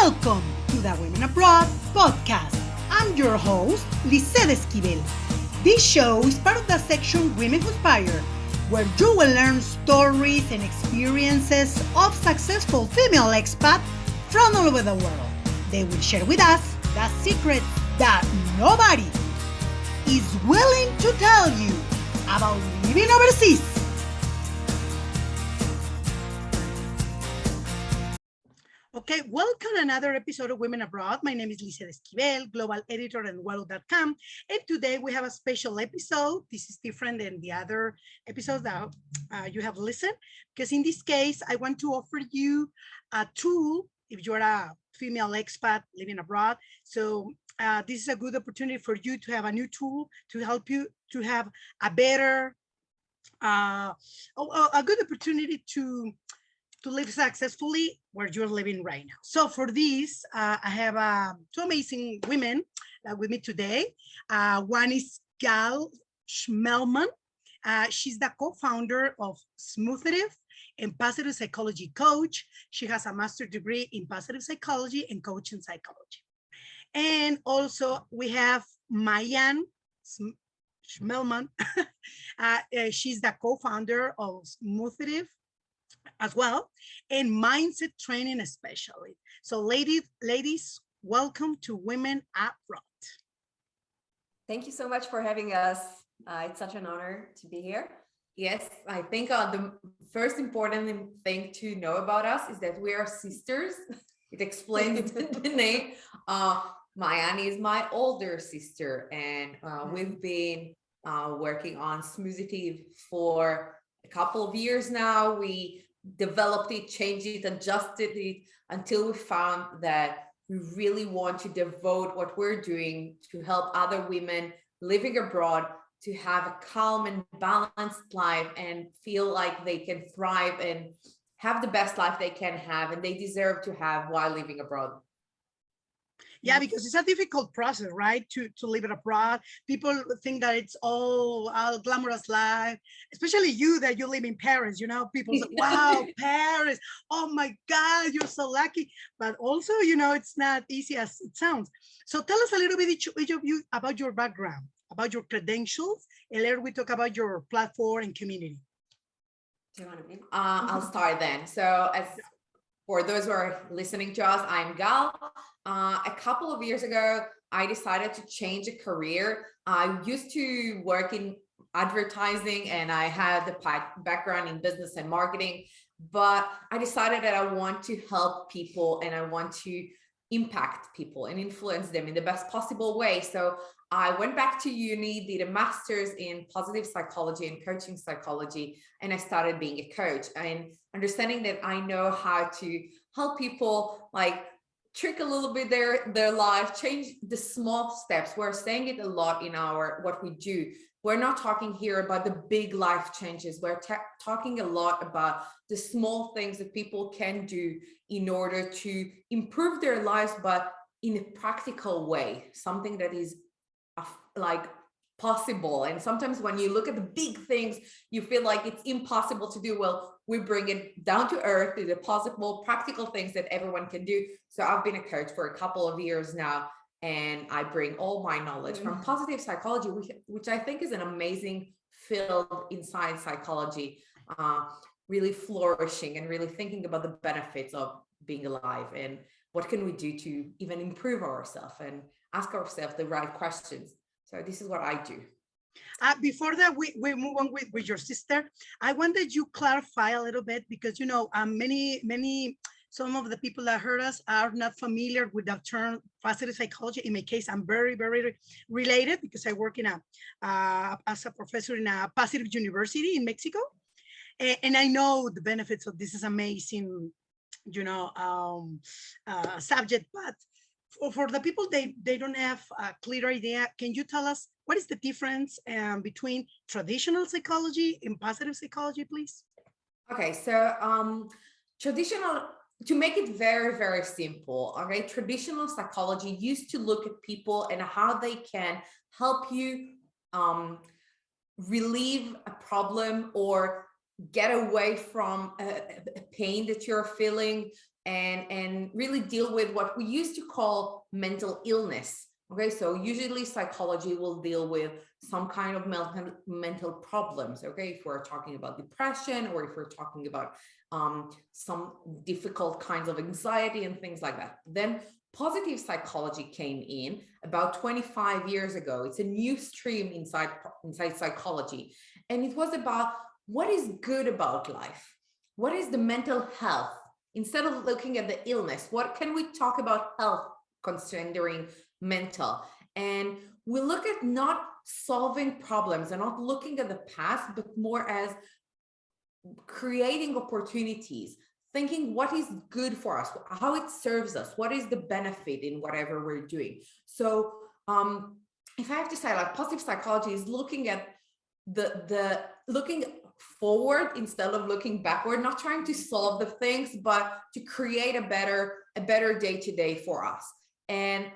Welcome to the Women Abroad podcast. I'm your host, Lizet Esquivel. This show is part of the section Women Who Inspire, where you will learn stories and experiences of successful female expats from all over the world. They will share with us the secrets that nobody is willing to tell you about living overseas. Okay, welcome to another episode of Women Abroad. My name is Lizet Esquivel, global editor at Welum.com. And today we have a special episode. This is different than the other episodes that you have listened, because in this case, I want to offer you a tool if you're a female expat living abroad. So this is a good opportunity for you to have a new tool to help you to have a better, a good opportunity to live successfully where you're living right now. So for this, I have two amazing women with me today. One is Gal SZMELCMAN. She's the co-founder of Smoozitive and positive psychology coach. She has a master's degree in positive psychology and coaching psychology. And also we have Maayane SZMELCMAN. She's the co-founder of Smoozitive as well, and mindset training especially. So ladies, welcome to Women Abroad. Thank you so much for having us. It's such an honor to be here. Yes, I think the first important thing to know about us is that we are sisters. It explains the name. Maayane is my older sister, and we've been working on Smoozitive for a couple of years now. We developed it, changed it, adjusted it until we found that we really want to devote what we're doing to help other women living abroad to have a calm and balanced life and feel like they can thrive and have the best life they can have and they deserve to have while living abroad. Yeah, because it's a difficult process, right? To live abroad. People think that it's all glamorous life, especially you that you live in Paris, you know, people say, wow, Paris, oh my God, you're so lucky. But also, you know, it's not easy as it sounds. So tell us a little bit, each of you, about your background, about your credentials, and later we talk about your platform and community. Do you want to I'll start then. So as for those who are listening to us, I'm Gal. A couple of years ago, I decided to change a career. I used to work in advertising and I had the background in business and marketing, but I decided that I want to help people and I want to impact people and influence them in the best possible way. So I went back to uni, did a master's in positive psychology and coaching psychology, and I started being a coach and understanding that I know how to help people like trick a little bit their life, change the small steps. We're saying it a lot in what we do. We're not talking here about the big life changes. We're talking a lot about the small things that people can do in order to improve their lives, but in a practical way, something that is like possible. And sometimes when you look at the big things, you feel like it's impossible to do. Well, we bring it down to earth to the possible practical things that everyone can do. So I've been a coach for a couple of years now, and I bring all my knowledge from positive psychology, which I think is an amazing field inside psychology, really flourishing and really thinking about the benefits of being alive and what can we do to even improve ourselves and ask ourselves the right questions. So this is what I do. Before that, we move on with your sister. I wanted you clarify a little bit because, you know, some of the people that heard us are not familiar with the term positive psychology. In my case, I'm very, very related because I work in as a professor in a positive university in Mexico. And I know the benefits of this is amazing, you know, subject, but for the people they don't have a clear idea, can you tell us what is the difference between traditional psychology and positive psychology, please? Okay, so to make it very, very simple, okay, traditional psychology used to look at people and how they can help you relieve a problem or get away from a pain that you're feeling, and really deal with what we used to call mental illness. Okay, so usually psychology will deal with some kind of mental problems. Okay, if we're talking about depression, or if we're talking about some difficult kinds of anxiety and things like that. Then positive psychology came in about 25 years ago. It's a new stream inside psychology, and it was about what is good about life, what is the mental health. Instead of looking at the illness, what can we talk about health considering mental? And we look at not solving problems and not looking at the past, but more as creating opportunities, thinking what is good for us, how it serves us, what is the benefit in whatever we're doing. So if I have to say, like, positive psychology is looking at the looking forward instead of looking backward, not trying to solve the things, but to create a better day-to-day for us. And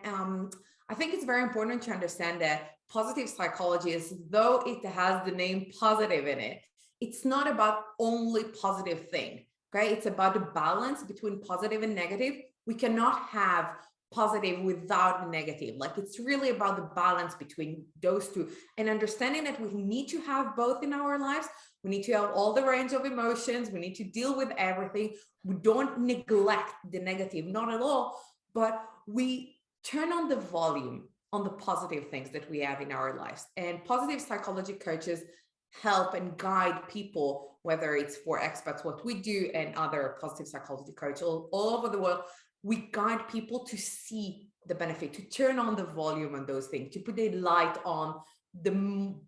I think it's very important to understand that positive psychology, is though it has the name positive in it, it's not about only positive thing. Okay, it's about the balance between positive and negative. We cannot have positive without the negative. Like, it's really about the balance between those two, and understanding that we need to have both in our lives. We need to have all the range of emotions. We need to deal with everything. We don't neglect the negative, not at all, but we turn on the volume on the positive things that we have in our lives. And positive psychology coaches help and guide people, whether it's for expats, what we do, and other positive psychology coaches all over the world. We guide people to see the benefit, to turn on the volume on those things, to put a light on the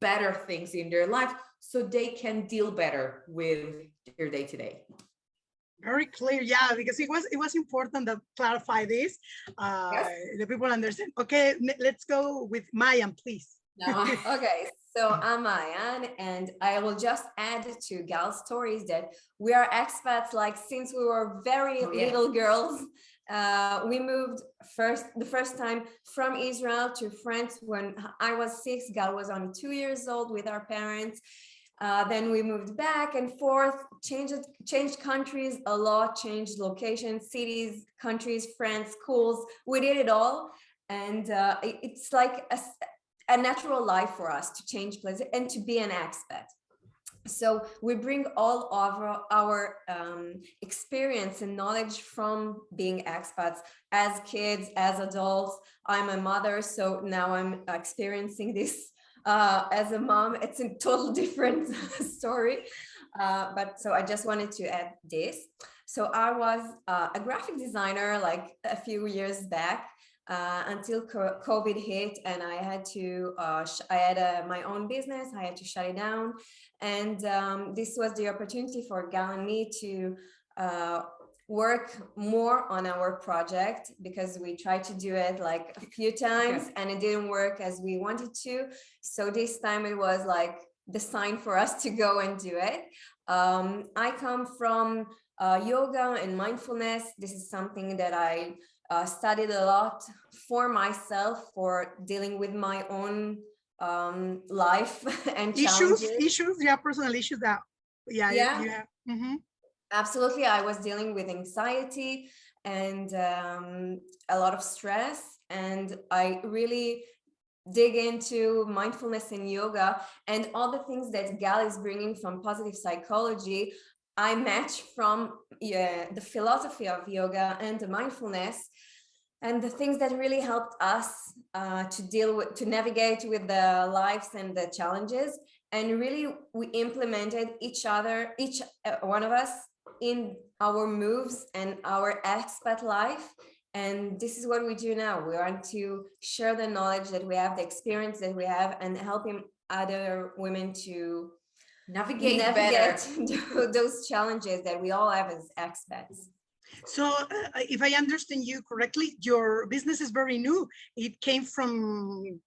better things in their life, so they can deal better with their day-to-day. Very clear, yeah, because it was important to clarify this. Yes. The people understand. Okay, let's go with Maayane, please. No. Okay, so I'm Maayane, and I will just add to Gal's stories that we are expats, like, since we were very little girls. We moved the first time from Israel to France when I was 6. Gal was only 2 years old with our parents. Then we moved back and forth, changed countries a lot, changed locations, cities, countries, friends, schools. We did it all. And it's like a natural life for us to change places and to be an expat. So we bring all of our experience and knowledge from being expats as kids, as adults. I'm a mother, so now I'm experiencing this as a mom. It's a total different story. But so I just wanted to add this. So I was a graphic designer like a few years back. Until COVID hit, and I had to, I had my own business, I had to shut it down. And this was the opportunity for Gal and me to work more on our project, because we tried to do it like a few times and it didn't work as we wanted to. So this time it was like the sign for us to go and do it. I come from yoga and mindfulness. This is something that I studied a lot for myself, for dealing with my own life and issues, yeah, personal issues that, yeah. You have. Mm-hmm. Absolutely. I was dealing with anxiety and a lot of stress, and I really dig into mindfulness and yoga, and all the things that Gal is bringing from positive psychology. I match from the philosophy of yoga and the mindfulness, and the things that really helped us to navigate with the lives and the challenges. And really, we implemented each one of us in our moves and our expat life. And this is what we do now. We want to share the knowledge that we have, the experience that we have, and helping other women to navigate better those challenges that we all have as expats. So if I understand you correctly, your business is very new. It came from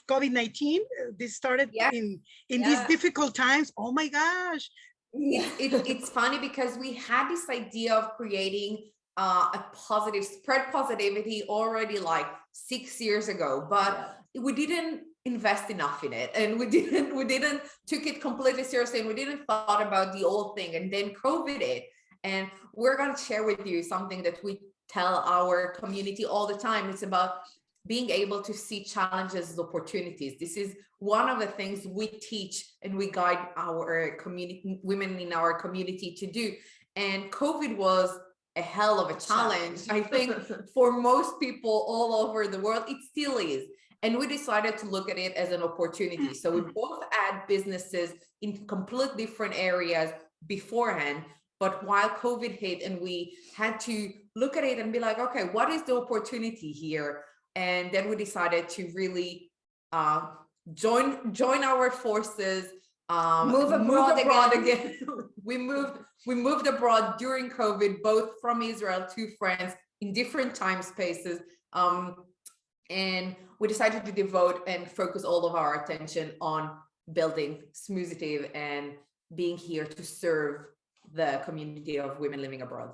COVID-19. This started in these difficult times. Oh my gosh. Yeah, it's funny because we had this idea of creating a positive, spread positivity already like 6 years ago, but we didn't invest enough in it, and we didn't took it completely seriously, and we didn't thought about the old thing. And then COVID hit, And we're going to share with you something that we tell our community all the time. It's about being able to see challenges as opportunities. This is one of the things we teach and we guide our community, women in our community to do. And COVID was a hell of a challenge. I think for most people all over the world, it still is. And we decided to look at it as an opportunity. So we both had businesses in completely different areas beforehand, but while COVID hit and we had to look at it and be like, okay, what is the opportunity here? And then we decided to really join our forces, move abroad again. we moved abroad during COVID, both from Israel to France in different time spaces. And we decided to devote and focus all of our attention on building Smoozitive and being here to serve the community of women living abroad.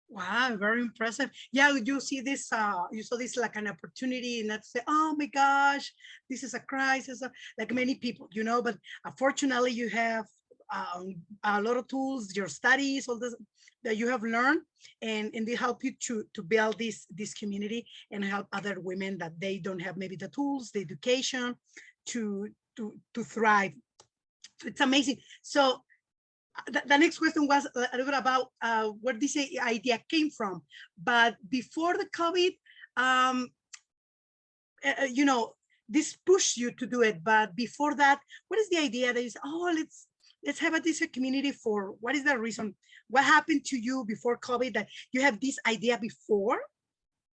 Wow, very impressive. Yeah, you see this, you saw this like an opportunity and not say, oh my gosh, this is a crisis, like many people, you know, but fortunately you have a lot of tools, your studies, all this that you have learned, and they help you to build this community and help other women that they don't have maybe the tools, the education to thrive. So it's amazing. So the next question was a little bit about where this idea came from. But before the COVID, you know, this pushed you to do it. But before that, what is the idea that is, oh, let's have this community for, what is the reason? What happened to you before COVID that you have this idea before?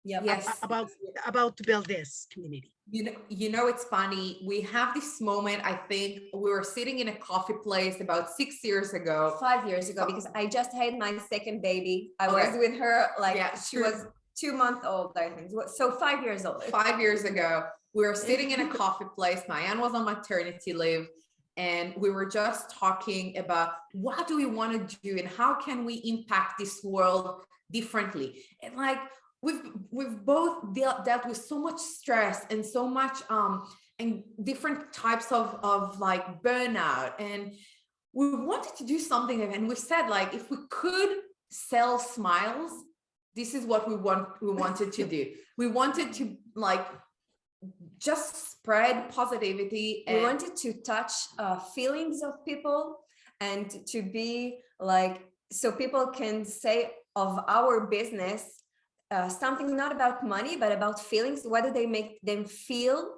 Yeah, yes, about to build this community. You know, it's funny. We have this moment. I think we were sitting in a coffee place about 6 years ago. 5 years ago, because I just had my second baby. I was with her, like she was 2 months old, I think. So 5 years old. 5 years ago, we were sitting in a coffee place. Maayane was on maternity leave. And we were just talking about what do we want to do and how can we impact this world differently. And like, we've both dealt with so much stress and so much and different types of like burnout, and we wanted to do something. And we said, like, if we could sell smiles, this is what we wanted to do. We wanted to like just spread positivity, and we wanted to touch feelings of people and to be like, so people can say of our business something not about money, but about feelings. What do they make them feel?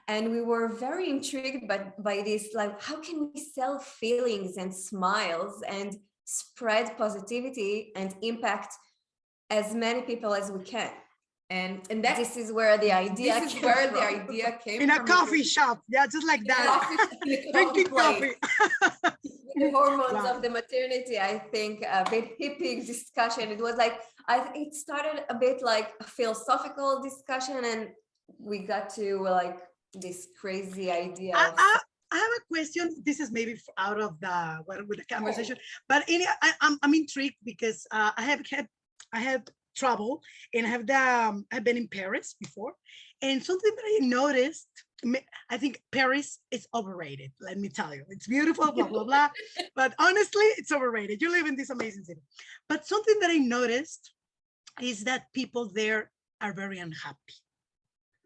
And we were very intrigued by this, like, how can we sell feelings and smiles and spread positivity and impact as many people as we can? And that this is where the idea came in a coffee shop. Yeah, just like that. Drinking coffee. The hormones of the maternity, I think, a bit hippie discussion. It was like, it started a bit like a philosophical discussion, and we got to like this crazy idea. I have a question. This is maybe out of with the conversation, but I'm intrigued because I have trouble, and I've been in Paris before, and something that I noticed, I think Paris is overrated. Let me tell you, it's beautiful, blah blah blah, but honestly, it's overrated. You live in this amazing city, but something that I noticed is that people there are very unhappy.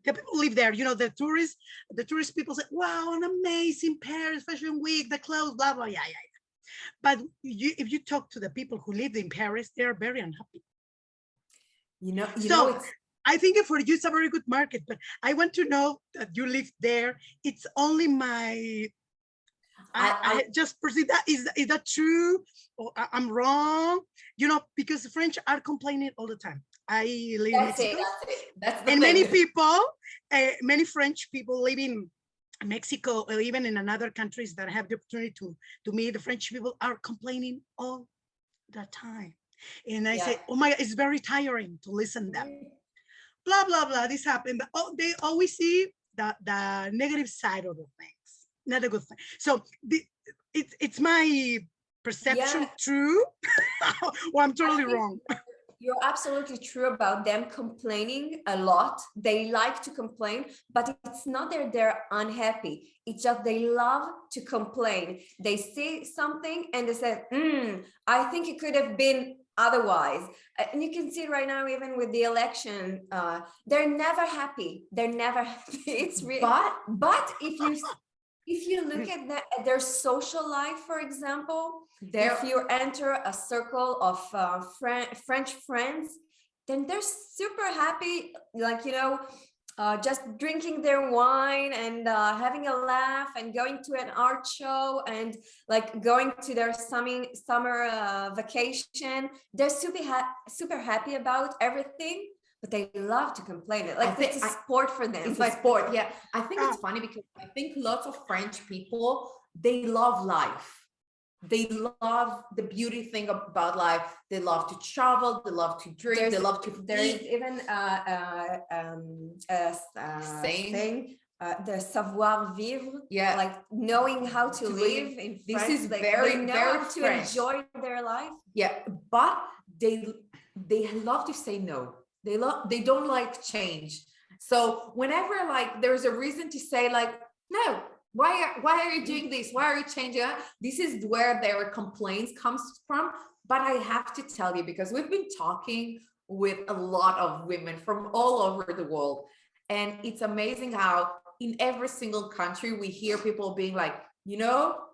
The people live there, you know, the tourist people say, wow, an amazing Paris Fashion Week, the clothes, blah blah, yeah. But if you talk to the people who live in Paris, they are very unhappy. So I think for you it's a very good market, but I want to know that you live there. It's only I just perceive that. Is that true? Or I'm wrong? You know, because the French are complaining all the time. I live in Mexico. That's the and thing. many people, many French people live in Mexico or even in other countries that have the opportunity to meet the French people are complaining all the time. And I say, oh my God, it's very tiring to listen to them. Blah, blah, blah, this happened. But they always see the negative side of the things, not a good thing. So it's my perception true? Well, I'm totally wrong. You're absolutely true about them complaining a lot. They like to complain, but it's not that they're unhappy. It's just they love to complain. They see something and they say, I think it could have been otherwise. And you can see it right now, even with the election, they're never happy. They're never happy. It's really, but if you look at their social life, for example, if you enter a circle of French friends, then they're super happy, like, just drinking their wine and having a laugh and going to an art show and like going to their summer vacation. They're super happy about everything, but they love to complain. Like, it's a sport for them. It's like sport. Yeah. I think it's funny because I think lots of French people, they love life. They love the beauty thing about life. They love to travel. They love to drink. They love to There is even saying, the savoir vivre. Yeah, like knowing how to live in this France. is Like, very, they know very how to French. enjoy their life. Yeah, but they love to say no. They don't like change. So whenever like there's a reason to say like, no, why are you doing this? Why are you changing that? This is where their complaints comes from. But I have to tell you, because we've been talking with a lot of women from all over the world, and it's amazing how in every single country we hear people being like,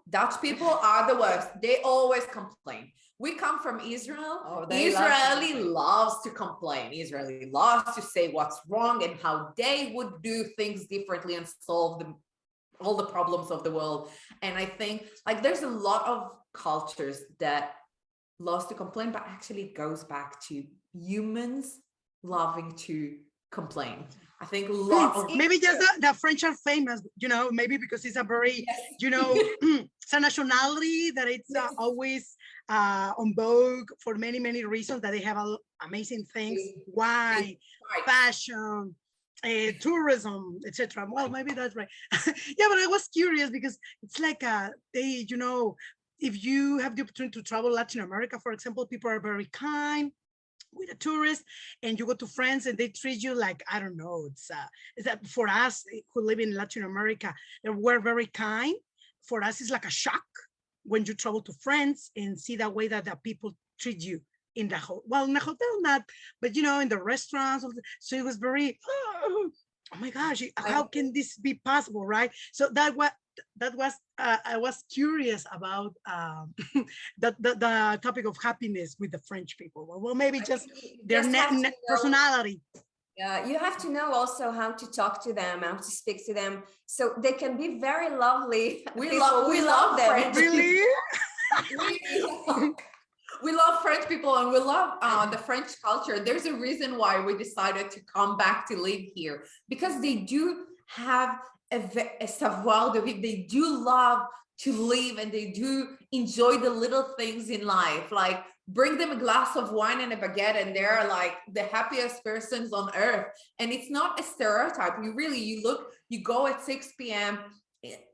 Dutch people are the worst. They always complain. We come from Israel. Israeli loves to complain. Israeli loves to say what's wrong and how they would do things differently and solve all the problems of the world. And I think like there's a lot of cultures that loves to complain, but actually it goes back to humans loving to complain. I think a lot of maybe just the French are famous, maybe because it's a very, it's a nationality that it's always on vogue for many, many reasons, that they have amazing things, wine, fashion, tourism, etc. Well, maybe that's right. Yeah, but I was curious because it's like they, if you have the opportunity to travel Latin America, for example, people are very kind with a tourist, and you go to France and they treat you like, I don't know, it's that for us who live in Latin America, we're very kind. For us, it's like a shock when you travel to France and see the way that the people treat you in the in the hotel, not, but in the restaurants. So it was very, oh my gosh, how can this be possible, right? So that was I was curious about the topic of happiness with the French people. Well, maybe just their personality. Yeah, you have to know also how to talk to them, how to speak to them, so they can be very lovely. We love them. French. Really? We love French people, and we love the French culture. There's a reason why we decided to come back to live here, because they do have a savoir de vivre. They do love to live, and they do enjoy the little things in life. Like, bring them a glass of wine and a baguette, and they're like the happiest persons on earth. And it's not a stereotype. You go at 6 p.m.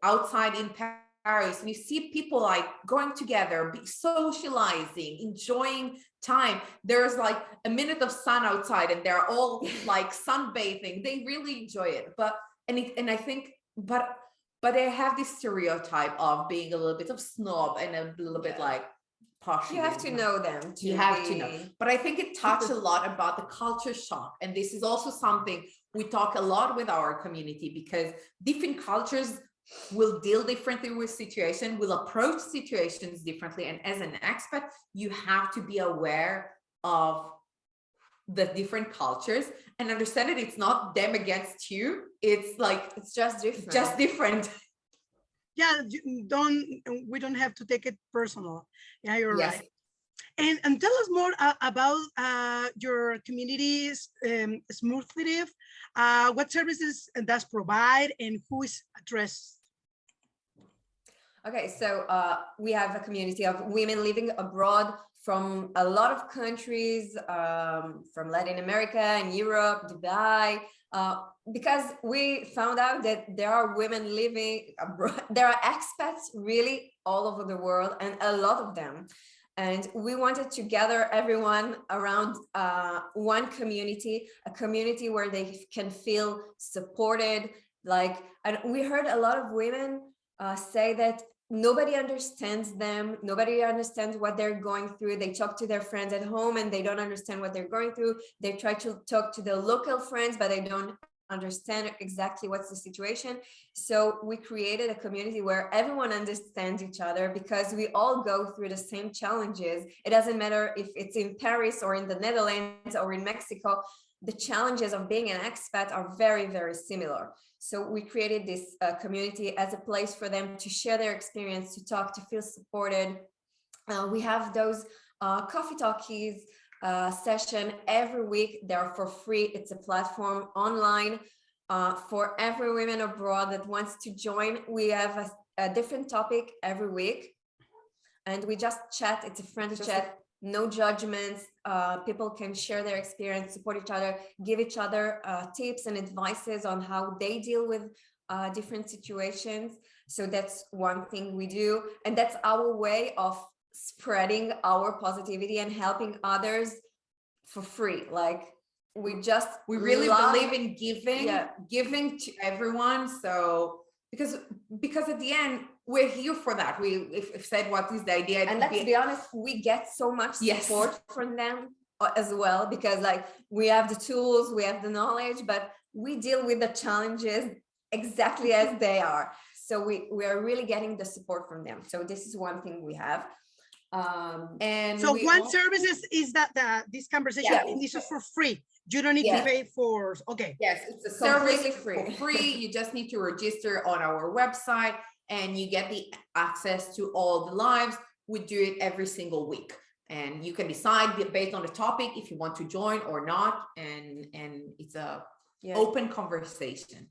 outside in Paris, and you see people like going together, socializing, enjoying time. There's like a minute of sun outside and they're all like sunbathing. They really enjoy it. But they have this stereotype of being a little bit of snob and a little bit like partial. You have to know them. You have to know. But I think it touched a lot about the culture shock. And this is also something we talk a lot with our community, because different cultures will deal differently with situations, will approach situations differently. And as an expat, you have to be aware of the different cultures and understand that it's not them against you. It's like, it's just different. Just different. Yeah, we don't have to take it personal. Yeah, you're right. And tell us more about your community's Smoozitive. What services does provide and who is addressed? Okay, so we have a community of women living abroad from a lot of countries, from Latin America and Europe, Dubai, because we found out that there are women living abroad. There are expats really all over the world, and a lot of them. And we wanted to gather everyone around one community, a community where they can feel supported. And we heard a lot of women say that nobody understands them, nobody understands what they're going through. They talk to their friends at home and they don't understand what they're going through. They try to talk to the local friends, but they don't understand exactly what's the situation. So we created a community where everyone understands each other, because we all go through the same challenges. It doesn't matter if it's in Paris or in the Netherlands or in Mexico. The challenges of being an expat are very, very similar. So we created this community as a place for them to share their experience, to talk, to feel supported. We have those coffee talkies session every week. They're for free. It's a platform online for every woman abroad that wants to join. We have a different topic every week, and we just chat. It's a friendly chat, no judgments. People can share their experience, support each other, give each other tips and advices on how they deal with different situations. So that's one thing we do, and that's our way of spreading our positivity and helping others for free. We really believe in giving to everyone. So because at the end we're here for that. We've said what is the idea, and let's be honest, we get so much support from them as well, because we have the tools, we have the knowledge, but we deal with the challenges exactly as they are. So we are really getting the support from them. So this is one thing we have. And so one service is that this conversation this is for free. You don't need to pay for. Okay. Yes, it's a service for free. You just need to register on our website, and you get the access to all the lives. We do it every single week, and you can decide based on the topic if you want to join or not. And it's a open conversation.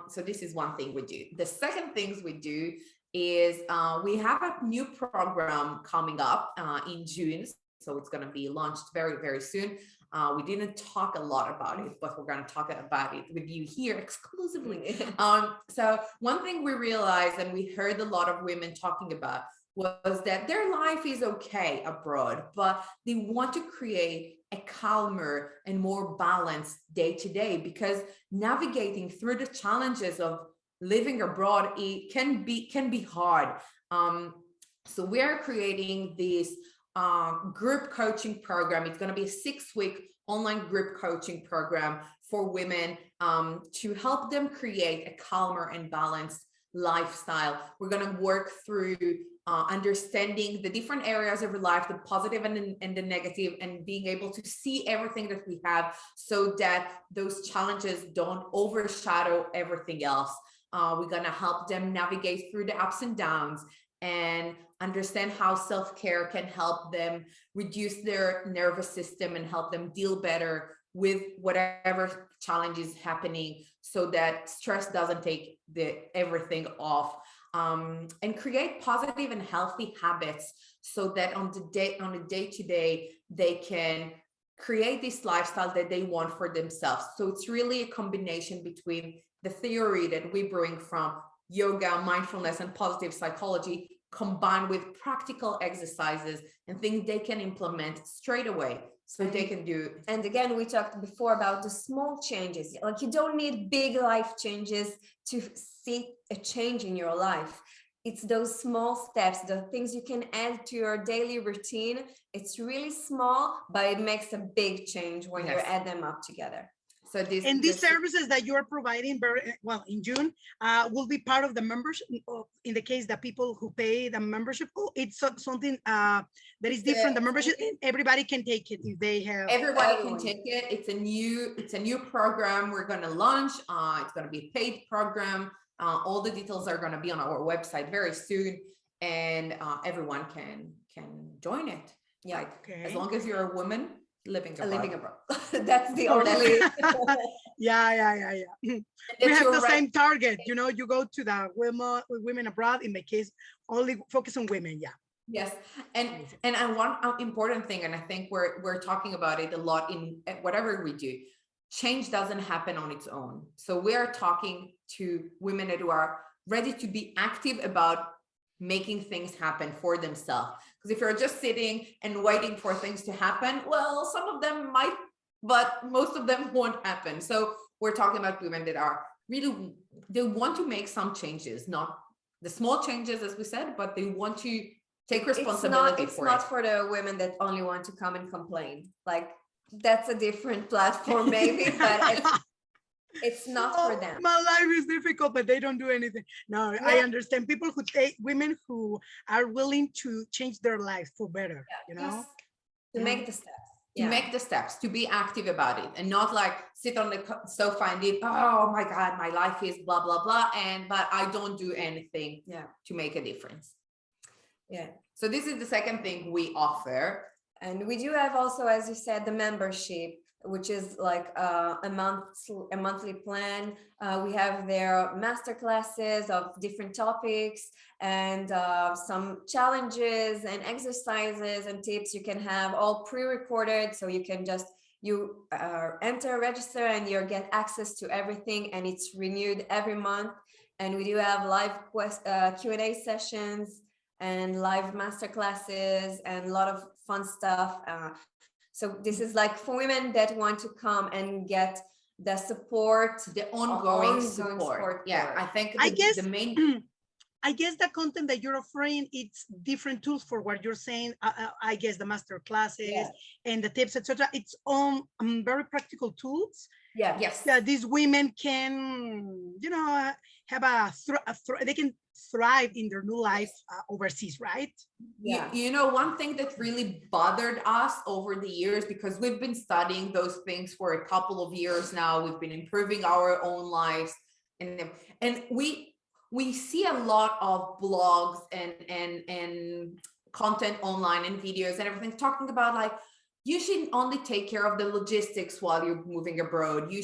So this is one thing we do. The second things we do is we have a new program coming up in June. So it's going to be launched very, very soon. We didn't talk a lot about it, but we're going to talk about it with you here exclusively. So one thing we realized, and we heard a lot of women talking about, was that their life is okay abroad, but they want to create a calmer and more balanced day to day, because navigating through the challenges of living abroad, it can be hard. So we're creating this group coaching program. It's going to be a 6-week online group coaching program for women to help them create a calmer and balanced lifestyle. We're going to work through understanding the different areas of your life, the positive and the negative, and being able to see everything that we have, so that those challenges don't overshadow everything else. We're going to help them navigate through the ups and downs and understand how self-care can help them reduce their nervous system and help them deal better with whatever challenge is happening, so that stress doesn't take everything off. And create positive and healthy habits, so that on a day-to-day, they can create this lifestyle that they want for themselves. So it's really a combination between the theory that we bring from yoga, mindfulness, and positive psychology, combined with practical exercises and things they can implement straight away, so they can do. And again, we talked before about the small changes. You don't need big life changes to see a change in your life. It's those small steps, the things you can add to your daily routine. It's really small, but it makes a big change when you add them up together. So these services that you are providing in June will be part of the membership, in the case that people who pay the membership, it's something that is different. The membership, everybody can take it if they have. Everybody can take it. It's a new program we're going to launch. It's going to be a paid program. All the details are going to be on our website very soon, and everyone can join it. Yeah, as long as you're a woman living abroad. That's the only. Yeah. We have the same target. You go to the women abroad. In my case, only focus on women. Yeah. Yes, and one important thing, and I think we're talking about it a lot in whatever we do. Change doesn't happen on its own. So we are talking to women who are ready to be active about making things happen for themselves. Because if you're just sitting and waiting for things to happen, well, some of them might, but most of them won't happen. So we're talking about women that are really, they want to make some changes, not the small changes, as we said, but they want to take responsibility it's not for the women that only want to come and complain. Like, that's a different platform maybe, but it's not for them. My life is difficult, but they don't do anything. No, I understand people who take women who are willing to change their lives for better, you know? Yes. To make the steps. To make the steps, to be active about it, and not like sit on the sofa and think, oh my God, my life is blah, blah, blah. But I don't do anything to make a difference. Yeah. So this is the second thing we offer. And we do have also, as you said, the membership, which is like a monthly plan. We have their master classes of different topics and some challenges and exercises and tips you can have all pre-recorded. So you can just, enter, register, and you get access to everything, and it's renewed every month. And we do have live Q&A sessions and live master classes and a lot of fun stuff. So this is like for women that want to come and get the support, the ongoing support. Yeah, I think the main. I guess the content that you're offering, it's different tools for what you're saying. I guess the master classes and the tips, etc. It's on very practical tools. Yeah. Yes. That these women can, you know, have they can thrive in their new life overseas, right? Yeah. You know, one thing that really bothered us over the years, because we've been studying those things for a couple of years now, we've been improving our own lives, and we see a lot of blogs and content online and videos and everything talking about like, you should only take care of the logistics while you're moving abroad. You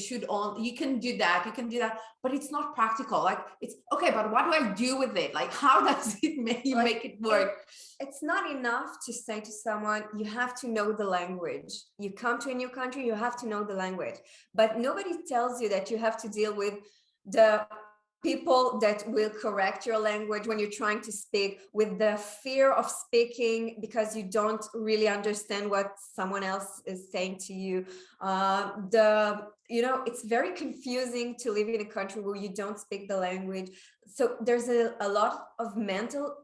can do that, but it's not practical. Like, it's okay, but what do I do with it? Like, how does it make it work? It's not enough to say to someone, you have to know the language. You come to a new country, you have to know the language, but nobody tells you that you have to deal with the people that will correct your language when you're trying to speak, with the fear of speaking because you don't really understand what someone else is saying to you. It's very confusing to live in a country where you don't speak the language. So there's a lot of mental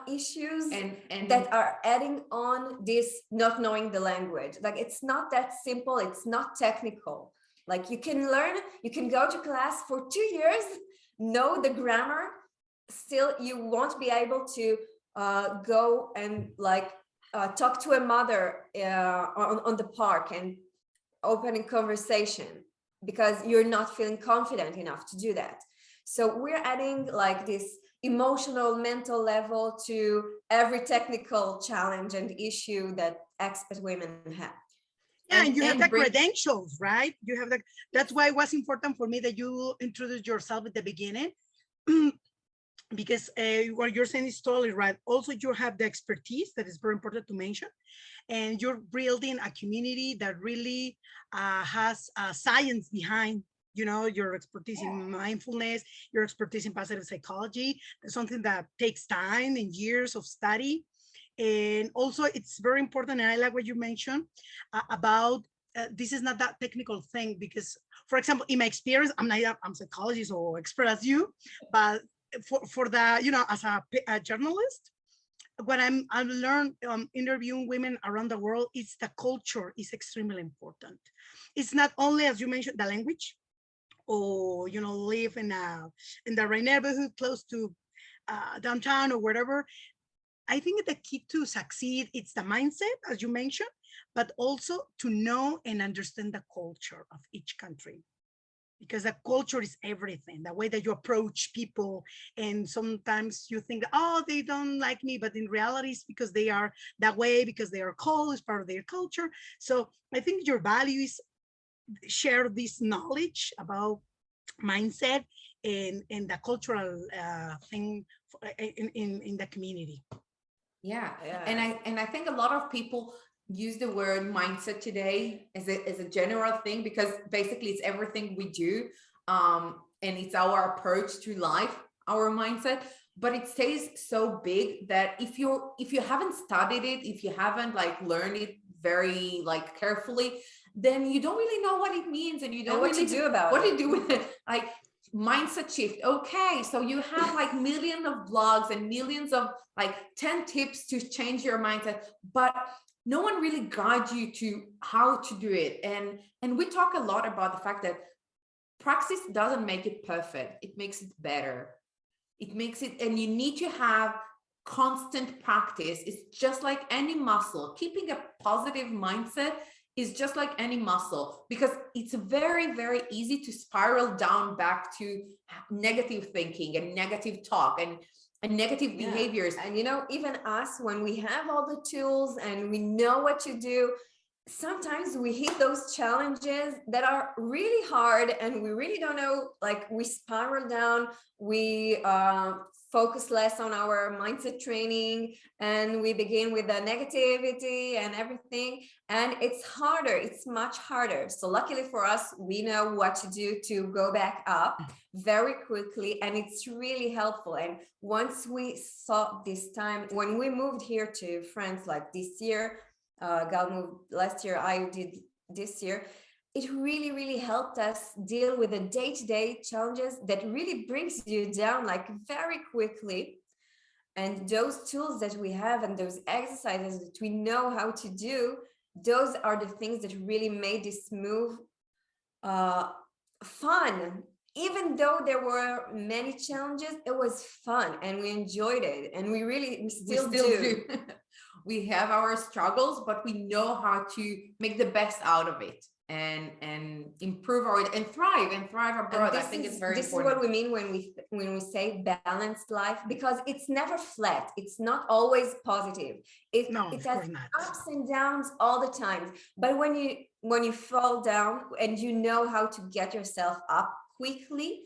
issues and that are adding on this not knowing the language. Like, it's not that simple. It's not technical. Like, you can go to class for 2 years, know the grammar, still you won't be able to go and talk to a mother on the park and open a conversation because you're not feeling confident enough to do that. So we're adding like this emotional, mental level to every technical challenge and issue that expat women have. Yeah, and you have the credentials, right? You have that's why it was important for me that you introduced yourself at the beginning, because what you're saying is totally right. Also, you have the expertise that is very important to mention, and you're building a community that really has science behind, you know, your expertise in mindfulness, your expertise in positive psychology. That's something that takes time and years of study. And also it's very important, and I like what you mentioned about this is not that technical thing, because for example, in my experience, I'm a psychologist or expert as you, but for the, you know, as a journalist, what I've learned interviewing women around the world is the culture is extremely important. It's not only, as you mentioned, the language, or, you know, live in the right neighborhood close to downtown or whatever. I think the key to succeed, it's the mindset, as you mentioned, but also to know and understand the culture of each country, because the culture is everything, the way that you approach people. And sometimes you think, oh, they don't like me, but in reality, it's because they are that way, because they are cold, it's part of their culture. So I think your value is share this knowledge about mindset and the cultural thing in the community. Yeah. And I think a lot of people use the word mindset today as a general thing, because basically it's everything we do, and it's our approach to life, our mindset. but it stays so big that if you haven't studied it, if you haven't like learned it very like carefully, then you don't really know what it means, and you don't what really to do about what it. to do with it. Like mindset shift. Okay, so you have like millions of blogs and millions of like 10 tips to change your mindset, but no one really guides you to how to do it. And we talk a lot about the fact that practice doesn't make it perfect, it makes it better. It makes it, and you need to have constant practice. It's just like any muscle. Keeping a positive mindset is just like any muscle, because it's very, very easy to spiral down back to negative thinking and negative talk and negative behaviors. And you know, even us, when we have all the tools and we know what to do, sometimes we hit those challenges that are really hard and we really don't know, like we spiral down, we focus less on our mindset training, and we begin with the negativity and everything, and it's harder, it's much harder. So luckily for us, we know what to do to go back up very quickly, and it's really helpful. And once we saw this time, when we moved here to France, like this year, Gal moved last year, I did this year, it really, really helped us deal with the day-to-day challenges that really brings you down like very quickly. And those tools that we have and those exercises that we know how to do, those are the things that really made this move fun. Even though there were many challenges, it was fun and we enjoyed it, and we still do. We have our struggles, but we know how to make the best out of it and improve our and thrive abroad. I think it's very important. This is what we mean when we say balanced life, because it's never flat. It's not always positive. It has ups and downs all the time. But when you fall down and you know how to get yourself up quickly,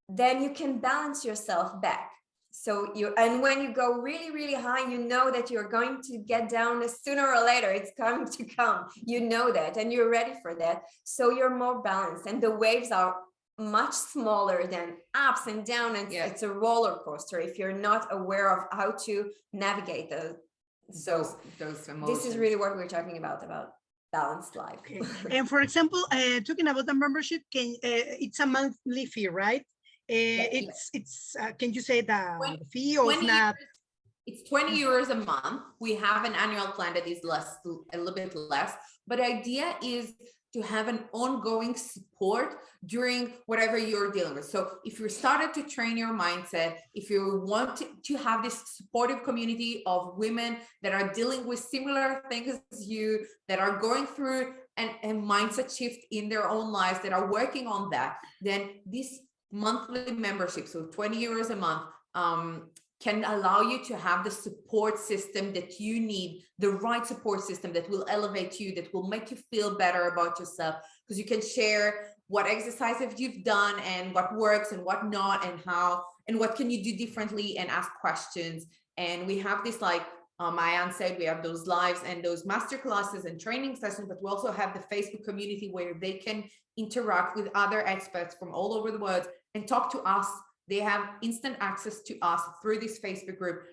then you can balance yourself back. So and when you go really, really high, you know that you're going to get down sooner or later. It's going to come. You know that, and you're ready for that. So you're more balanced, and the waves are much smaller than ups and downs. And it's a roller coaster if you're not aware of how to navigate those emotions. This is really what we're talking about balanced life. Okay. And for example, talking about the membership, it's a monthly fee, right? It's can you say the fee or not? It's 20 euros a month. We have an annual plan that is a little bit less, but the idea is to have an ongoing support during whatever you're dealing with. So if you started to train your mindset, if you want to have this supportive community of women that are dealing with similar things as you, that are going through a mindset shift in their own lives, that are working on that, then this monthly membership, so 20 euros a month, can allow you to have the support system that you need, the right support system that will elevate you, that will make you feel better about yourself, because you can share what exercises you've done and what works and what not, and how, and what can you do differently, and ask questions. And we have this, like Maayane said, we have those lives and those master classes and training sessions, but we also have the Facebook community where they can interact with other experts from all over the world and talk to us. They have instant access to us through this Facebook group,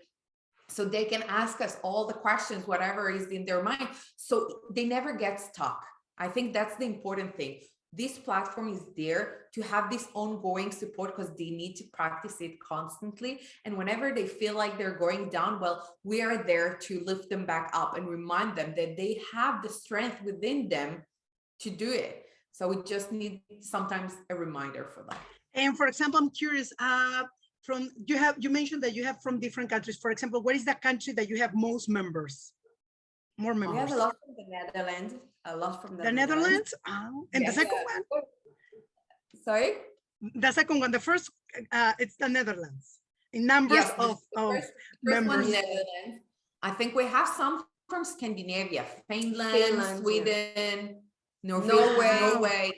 so they can ask us all the questions, whatever is in their mind, so they never get stuck. I think that's the important thing. This platform is there to have this ongoing support, because they need to practice it constantly. And whenever they feel like they're going down, well, we are there to lift them back up and remind them that they have the strength within them to do it. So we just need sometimes a reminder for that. And for example, I'm curious, you mentioned that you have from different countries. For example, what is the country that you have most members? More members. We have a lot from the Netherlands. A lot from the Netherlands. Oh, and the second one? Sorry? The second one, the first, it's the Netherlands. In numbers of members. Netherlands. I think we have some from Scandinavia, Finland, Sweden, Norway.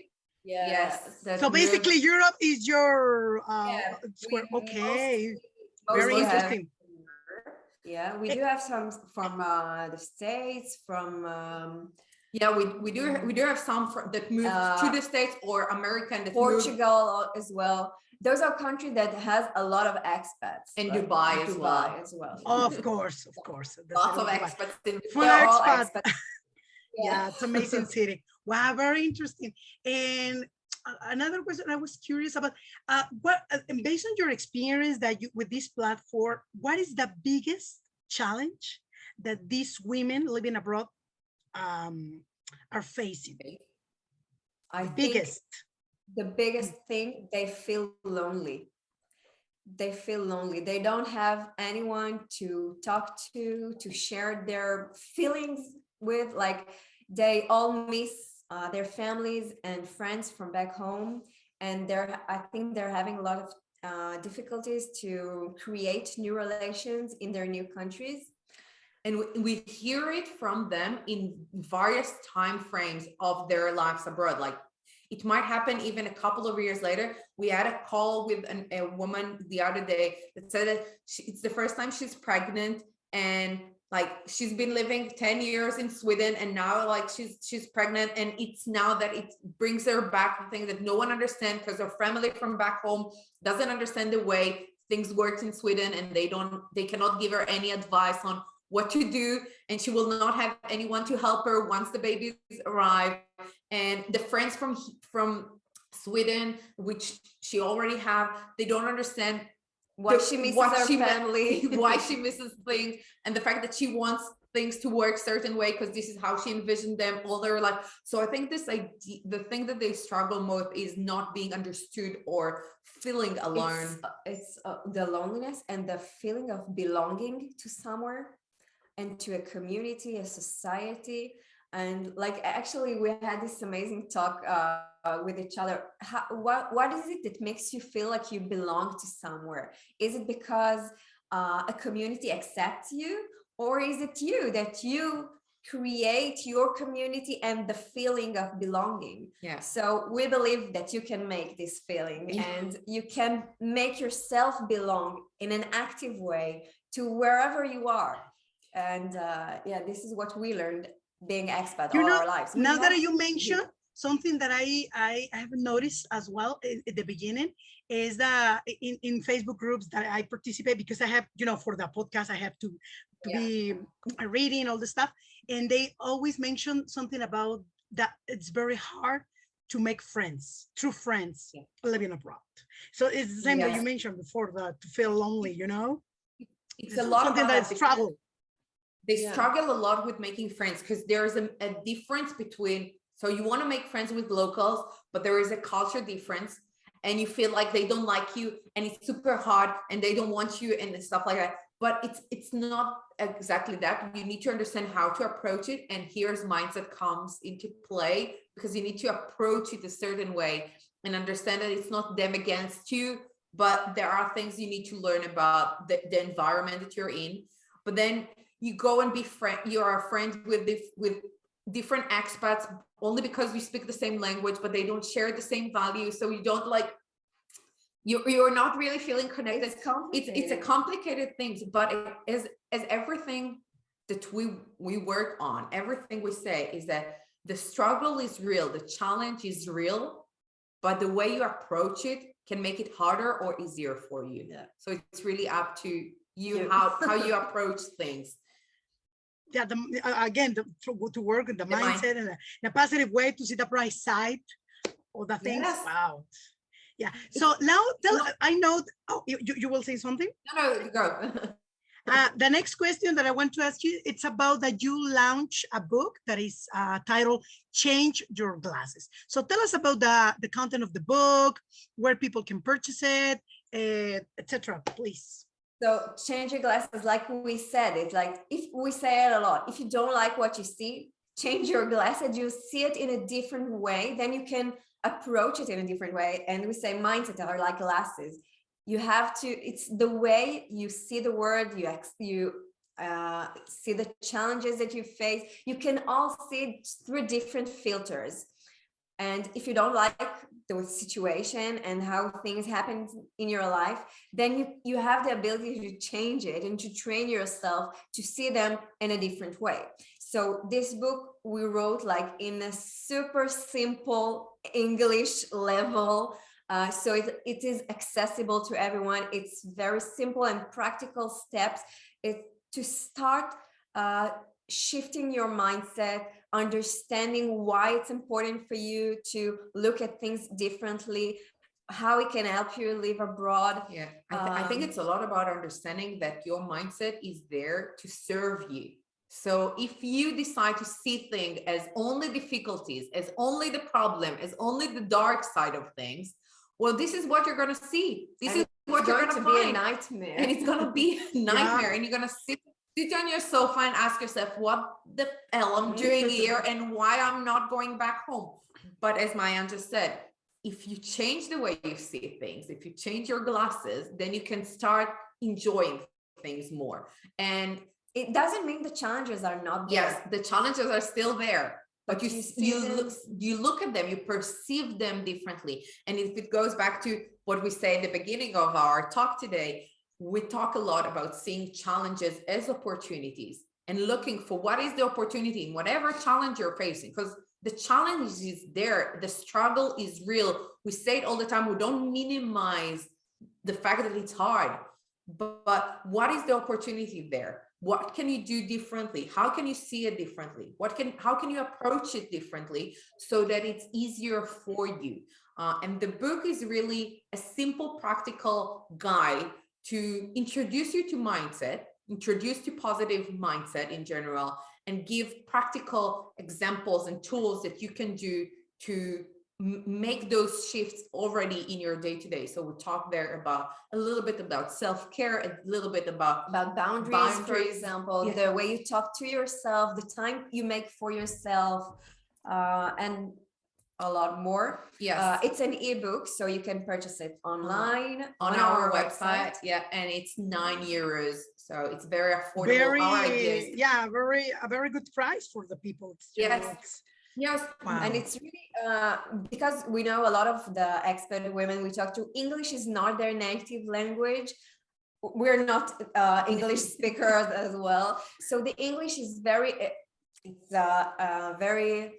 Yes. So basically Europe is your okay. Very interesting. Yeah, we do have some from the States, from Yeah, we do have some that moved to the States, or American that Portugal as well. Those are countries that has a lot of expats. And Dubai as well. Of course. Lots of expats in Full They're all expat. expats. Yeah, it's amazing city. Wow, very interesting. And another question I was curious about, what based on your experience that you with this platform, what is the biggest challenge that these women living abroad are facing? I think the biggest thing, they feel lonely. They don't have anyone to talk to share their feelings with. Like, they all miss their families and friends from back home, and I think they're having a lot of difficulties to create new relations in their new countries. And we hear it from them in various time frames of their lives abroad. Like, it might happen even a couple of years later. We had a call with a woman the other day that said that it's the first time she's pregnant, and like she's been living 10 years in Sweden, and now like she's pregnant, and it's now that it brings her back the thing that no one understands, because her family from back home doesn't understand the way things work in Sweden, and they cannot give her any advice on what to do, and she will not have anyone to help her once the babies arrive. And the friends from Sweden, which she already have, they don't understand why she misses her family, why she misses things, and the fact that she wants things to work certain way because this is how she envisioned them all their life. So I think this idea, the thing that they struggle most is not being understood or feeling alone. It's the loneliness and the feeling of belonging to somewhere and to a community, a society. And like, actually, we had this amazing talk with each other. What is it that makes you feel like you belong to somewhere? Is it because a community accepts you, or is it you that you create your community and the feeling of belonging? Yeah. So we believe that you can make this feeling, and you can make yourself belong in an active way to wherever you are. And yeah, this is what we learned being expat all our lives. Now that you mentioned something that I have noticed as well at the beginning is that in Facebook groups that I participate, because I have, for the podcast, I have to be reading all the stuff, and they always mention something about that it's very hard to make friends, true friends, living abroad. So it's the same that you mentioned before, that to feel lonely, it's a lot something that struggle. They struggle a lot with making friends, because there's a difference between, so you want to make friends with locals, but there is a culture difference, and you feel like they don't like you, and it's super hard, and they don't want you, and stuff like that. But it's not exactly that. You need to understand how to approach it, and here's mindset comes into play, because you need to approach it a certain way and understand that it's not them against you, but there are things you need to learn about the environment that you're in. But then you go and you are friends with different expats only because you speak the same language, but they don't share the same values. So you don't like, you're not really feeling connected. It's a complicated thing, but as everything that we work on, everything we say is that the struggle is real, the challenge is real, but the way you approach it can make it harder or easier for you. Yeah. So it's really up to you how you approach things. Yeah, again, to work in the mindset and in a positive way, to see the bright side of the things. Yes. Wow. Yeah. So now I know. Oh, you will say something? No, go. The next question that I want to ask you, it's about that you launch a book that is titled Change Your Glasses. So tell us about the content of the book, where people can purchase it, etc. Please. So change your glasses, like we said, it's like, if we say it a lot, if you don't like what you see, change your glasses, you see it in a different way, then you can approach it in a different way. And we say mindset are like glasses. You have to, it's the way you see the world, you see the challenges that you face. You can all see it through different filters. And if you don't like the situation and how things happen in your life, then you have the ability to change it and to train yourself to see them in a different way. So this book we wrote like in a super simple English level. So it is accessible to everyone. It's very simple and practical steps to start shifting your mindset, understanding why it's important for you to look at things differently, how it can help you live abroad. Yeah, I think it's a lot about understanding that your mindset is there to serve you. So if you decide to see things as only difficulties, as only the problem, as only the dark side of things, well, this is what you're going to see. This is what you're going to be find. a nightmare. And it's going to be a nightmare. And you're going to sit on your sofa and ask yourself, what the hell I'm doing here and why I'm not going back home. But as Maayane just said, if you change the way you see things, if you change your glasses, then you can start enjoying things more. And it doesn't mean the challenges are not there. Yes, the challenges are still there, but you look at them, you perceive them differently. And if it goes back to what we say at the beginning of our talk today, we talk a lot about seeing challenges as opportunities and looking for what is the opportunity in whatever challenge you're facing, because the challenge is there. The struggle is real. We say it all the time. We don't minimize the fact that it's hard, but what is the opportunity there? What can you do differently? How can you see it differently? How can you approach it differently so that it's easier for you? And the book is really a simple, practical guide to introduce you to mindset, introduce to positive mindset in general, and give practical examples and tools that you can do to make those shifts already in your day-to-day. So we talk there about a little bit about self-care, a little bit about boundaries, for example, the way you talk to yourself, the time you make for yourself, and a lot more. Yes. It's an ebook, so you can purchase it online on our website. Yeah, and it's €9, so it's very affordable. A very good price for the people. Yes. Wow. And it's really because we know a lot of the expat women we talk to, English is not their native language. We're not English speakers as well, so the English is very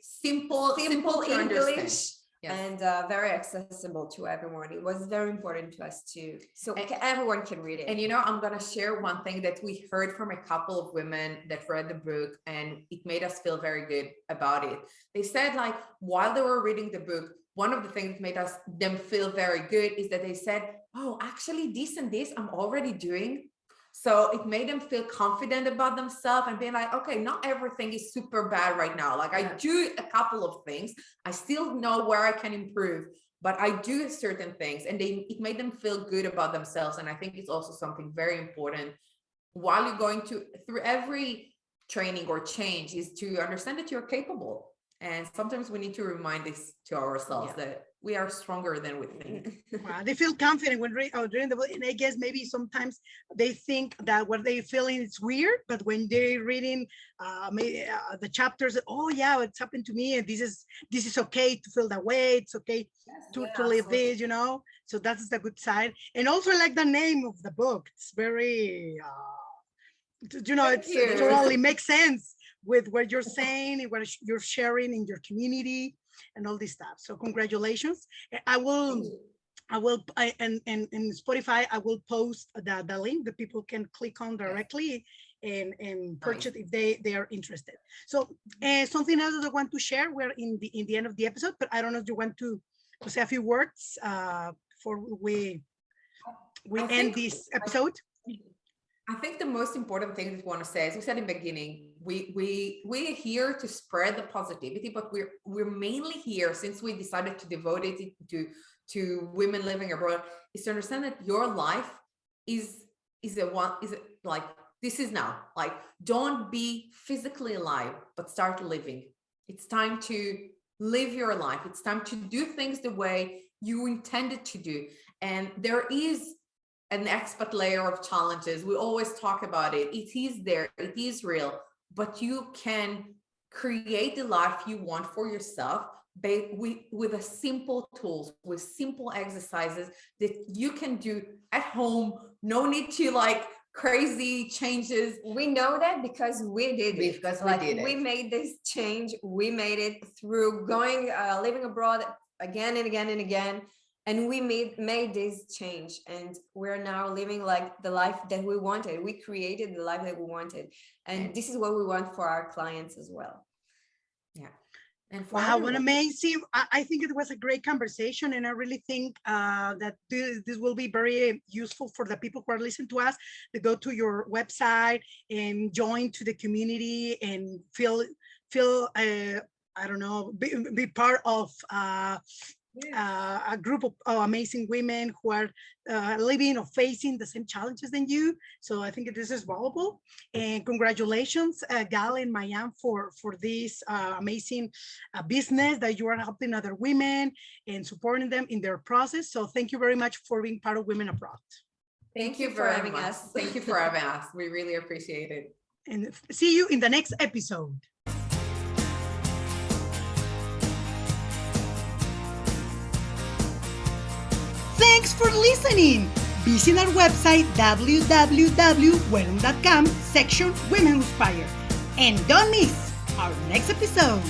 simple English. Yes. And very accessible to everyone. It was very important to us too, so everyone can read it. And I'm going to share one thing that we heard from a couple of women that read the book, and it made us feel very good about it. They said, like, while they were reading the book, one of the things that made them feel very good is that they said, oh, actually this and this I'm already doing. So it made them feel confident about themselves and being like, okay, not everything is super bad right now. Like, I do a couple of things. I still know where I can improve, but I do certain things, and it made them feel good about themselves. And I think it's also something very important while you're going through every training or change, is to understand that you're capable. And sometimes we need to remind this to ourselves that we are stronger than we think. Wow, they feel confident when during the book, and I guess maybe sometimes they think that what they're feeling is weird, but when they're reading the chapters, oh yeah, it's happened to me, and this is okay to feel that way. It's okay to live this, So that's the good side. And also, I like the name of the book. It's very, it totally makes sense with what you're saying and what you're sharing in your community and all this stuff. So congratulations. And in Spotify, I will post the link that people can click on directly and purchase if they are interested. So something else that I want to share, we're in the end of the episode, but I don't know if you want to say a few words before we end this episode. I think the most important thing that we want to say, as we said in the beginning, we're here to spread the positivity, but we're mainly here, since we decided to devote it to women living abroad, is to understand that your life is like, this is now. Like, don't be physically alive, but start living. It's time to live your life. It's time to do things the way you intended to do. And there is an expat layer of challenges. We always talk about it. It is there, it is real, but you can create the life you want for yourself with a simple tools, with simple exercises that you can do at home. No need to crazy changes? We know that because we did it. Because we did it. We made this change. We made it through going, living abroad again and again and again. And we made this change. And we're now living like the life that we wanted. We created the life that we wanted. And this is what we want for our clients as well. Yeah. And wow, what amazing. I think it was a great conversation, and I really think that this will be very useful for the people who are listening to us to go to your website and join to the community and feel I don't know, be part of a group of amazing women who are living or facing the same challenges than you. So I think this is valuable. And congratulations, Gal and Maayane, for this amazing business that you are helping other women and supporting them in their process. So thank you very much for being part of Women Abroad. Thank you for having us. Thank you for having us. We really appreciate it. And see you in the next episode. Thanks for listening. Visit our website www.welum.com section Women Who Inspire. And don't miss our next episode.